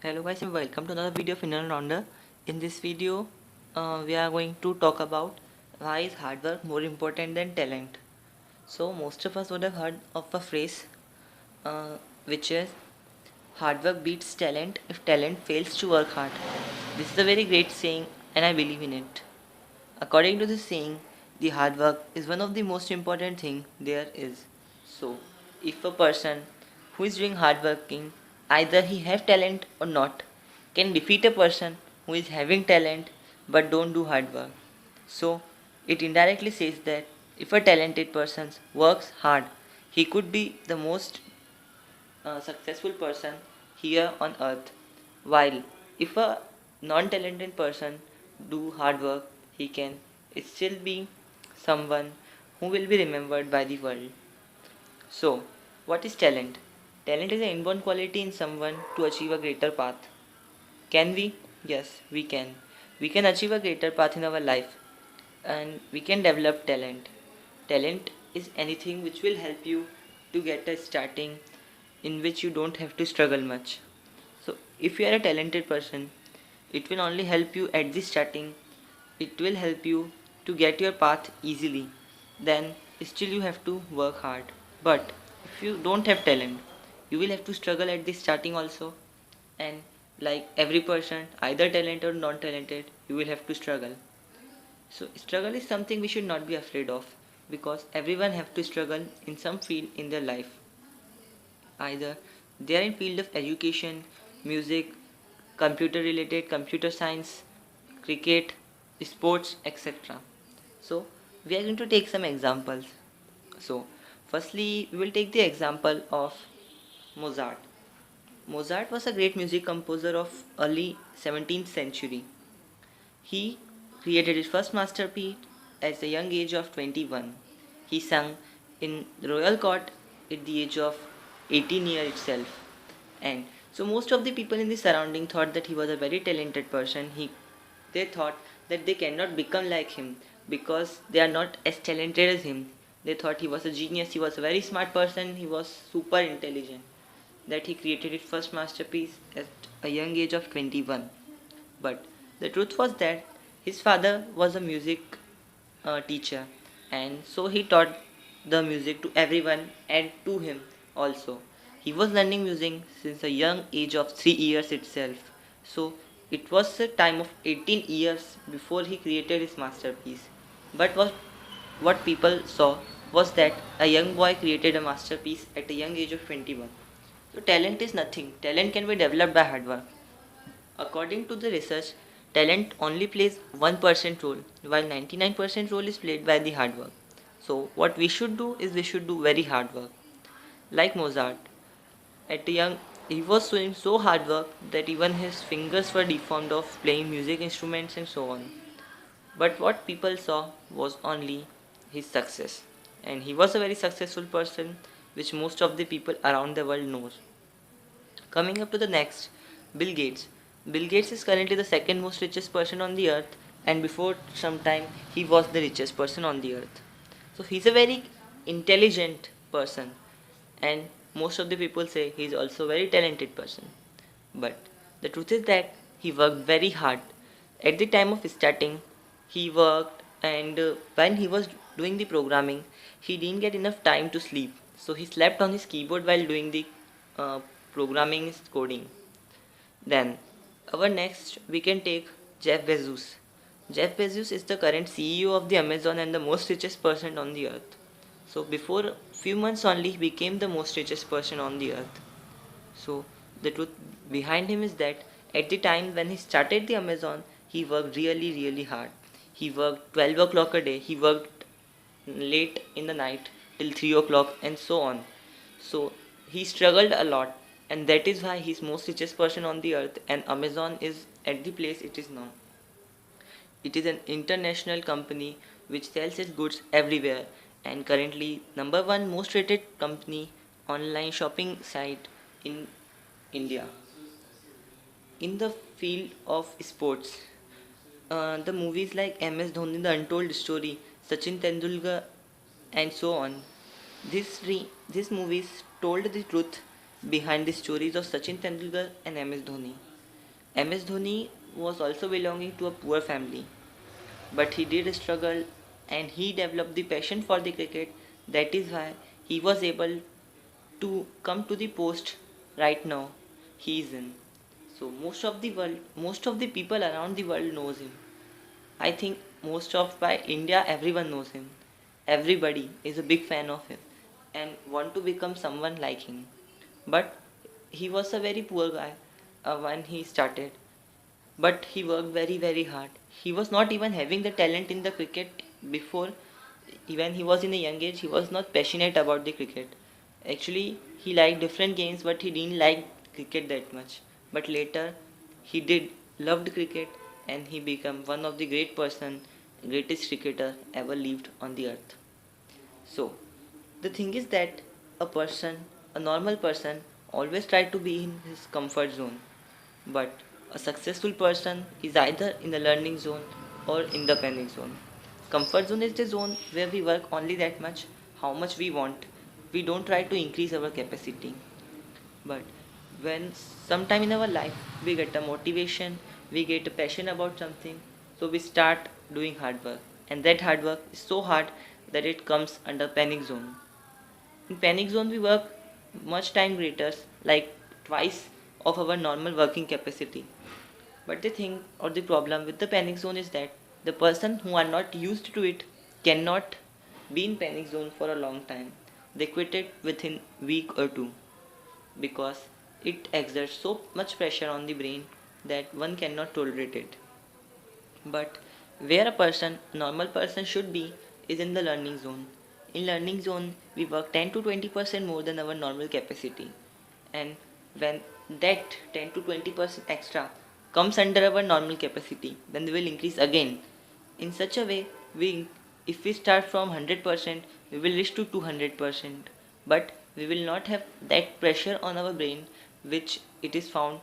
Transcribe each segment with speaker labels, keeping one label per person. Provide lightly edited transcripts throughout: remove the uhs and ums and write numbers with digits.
Speaker 1: Hello guys and welcome to another video of Inner Rounder. In this video, we are going to talk about why is hard work more important than talent. So most of us would have heard of a phrase which is hard work beats talent if talent fails to work hard. This is a very great saying and I believe in it. According to this saying, the hard work is one of the most important thing there is. So, if a person who is doing hard working, either he have talent or not, can defeat a person who is having talent but don't do hard work. So, it indirectly says that if a talented person works hard, he could be the most successful person here on earth. While if a non-talented person do hard work, he can still be someone who will be remembered by the world. So, what is talent? Talent is an inborn quality in someone to achieve a greater path. Can we? Yes, we can. We can achieve a greater path in our life and we can develop talent. Talent is anything which will help you to get a starting in which you don't have to struggle much. So, if you are a talented person, it will only help you at the starting. It will help you to get your path easily. Then, still you have to work hard. But if you don't have talent, you will have to struggle at the starting also. And like every person, either talented or non talented, you will have to struggle. So struggle is something we should not be afraid of because everyone have to struggle in some field in their life. Either they are in field of education, music, computer related, computer science, cricket, sports, etc. So we are going to take some examples. So firstly we will take the example of Mozart. Mozart was a great music composer of early 17th century. He created his first masterpiece at the young age of 21. He sang in the royal court at the age of 18 years itself. And so most of the people in the surrounding thought that he was a very talented person. They thought that they cannot become like him because they are not as talented as him. They thought he was a genius, he was a very smart person, he was super intelligent. That he created his first masterpiece at a young age of 21. But the truth was that his father was a music teacher, and so he taught the music to everyone and to him also. He was learning music since a young age of 3 years itself. So it was a time of 18 years before he created his masterpiece. But what people saw was that a young boy created a masterpiece at a young age of 21. So talent is nothing. Talent can be developed by hard work. According to the research, talent only plays 1% role, while 99% role is played by the hard work. So, what we should do is we should do very hard work. Like Mozart, at a young he was doing so hard work that even his fingers were deformed of playing music instruments and so on. But what people saw was only his success, and he was a very successful person, which most of the people around the world knows. Coming up to the next, Bill Gates. Bill Gates is currently the second most richest person on the earth, and before some time he was the richest person on the earth. So he's a very intelligent person, and most of the people say he's also a very talented person. But the truth is that he worked very hard. At the time of starting, he worked, and when he was doing the programming, he didn't get enough time to sleep. So he slept on his keyboard while doing the uh, programming coding. Then, our next we can take Jeff Bezos. Jeff Bezos is the current CEO of the Amazon and the most richest person on the earth. So before few months only he became the most richest person on the earth. So the truth behind him is that at the time when he started the Amazon, he worked really hard. He worked 12 o'clock a day. He worked late in the night till 3 o'clock and so on. So he struggled a lot, and that is why he's most richest person on the earth, and Amazon is at the place it is now. It is an international company which sells its goods everywhere and currently number one most rated company online shopping site in India. In the field of sports, the movies like MS Dhoni, The Untold Story, Sachin Tendulkar, and so on. These movies told the truth behind the stories of Sachin Tendulkar and MS Dhoni. MS Dhoni was also belonging to a poor family, but he did struggle and he developed the passion for the cricket. That is why he was able to come to the post right now he is in. So most of the people around the world knows him. I think most of by India everyone knows him. Everybody is a big fan of him and want to become someone like him. But he was a very poor guy when he started. But he worked very hard. He was not even having the talent in the cricket before. When he was in a young age, he was not passionate about the cricket. Actually, he liked different games, but he didn't like cricket that much. But later, he did loved cricket, and he became one of the greatest cricketer ever lived on the earth. So, the thing is that a normal person, always try to be in his comfort zone. But a successful person is either in the learning zone or in the panic zone. Comfort zone is the zone where we work only that much, how much we want. We don't try to increase our capacity. But when sometime in our life we get a motivation, we get a passion about something, so we start doing hard work. And that hard work is so hard that it comes under panic zone. In panic zone we work much time greater, like twice of our normal working capacity. But the thing or the problem with the panic zone is that the person who are not used to it cannot be in panic zone for a long time. They quit it within week or two because it exerts so much pressure on the brain that one cannot tolerate it. But where a normal person should be is in the learning zone. In learning zone, we work 10 to 20% more than our normal capacity. And when that 10 to 20% extra comes under our normal capacity, then we will increase again. In such a way, if we start from 100%, we will reach to 200%. But we will not have that pressure on our brain which it is found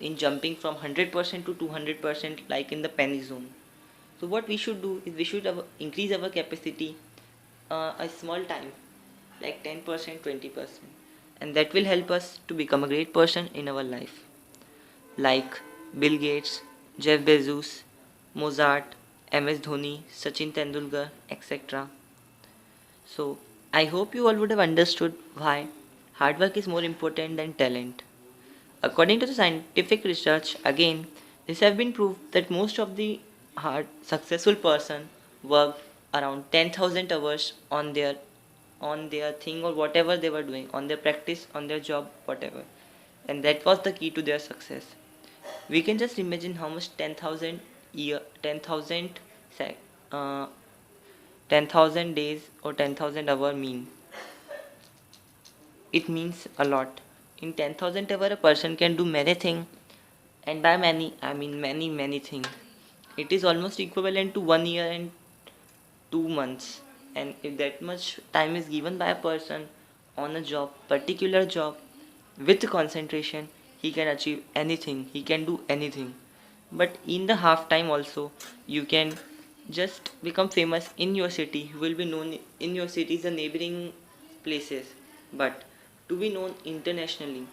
Speaker 1: in jumping from 100% to 200% like in the penny zone. So what we should do is we should increase our capacity a small time like 10%, 20%, and that will help us to become a great person in our life, like Bill Gates, Jeff Bezos, Mozart, MS Dhoni, Sachin Tendulkar, etc. So I hope you all would have understood why hard work is more important than talent. According to the scientific research, again, this have been proved that most of the hard successful person worked around 10,000 hours on their thing or whatever they were doing, on their practice, on their job, whatever. And that was the key to their success. We can just imagine how much uh, 10,000 days or 10,000 hour mean. It means a lot. In 10,000 hour, a person can do many things, and by many, I mean many things. It is almost equivalent to 1 year and 2 months. And if that much time is given by a person on a job, particular job, with concentration, he can achieve anything, he can do anything. But in the half time also, you can just become famous in your city. You will be known in your cities and neighboring places. But to be known internationally,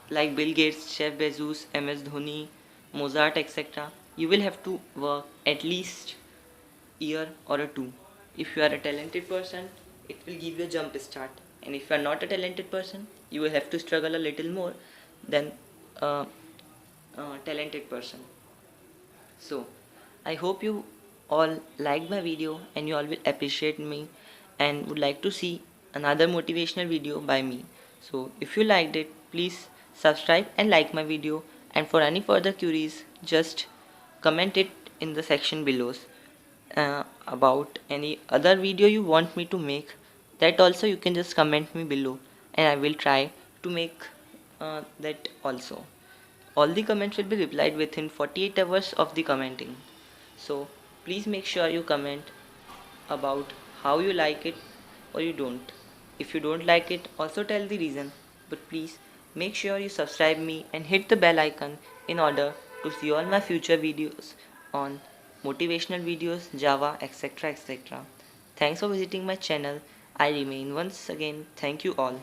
Speaker 1: like Bill Gates, Jeff Bezos, MS Dhoni, Mozart, etc., you will have to work at least year or a two. If you are a talented person, it will give you a jump start. And if you are not a talented person, you will have to struggle a little more than a talented person. So, I hope you all liked my video and you all will appreciate me and would like to see another motivational video by me. So, if you liked it, please subscribe and like my video, and for any further queries, just comment it in the section below. About any other video you want me to make, that also you can just comment me below and I will try to make that also. All the comments will be replied within 48 hours of the commenting. So please make sure you comment about how you like it or you don't. If you don't like it, also tell the reason. But please make sure you subscribe me and hit the bell icon in order to see all my future videos on motivational videos, Java, etc. etc. Thanks for visiting my channel. I remain once again. Thank you all.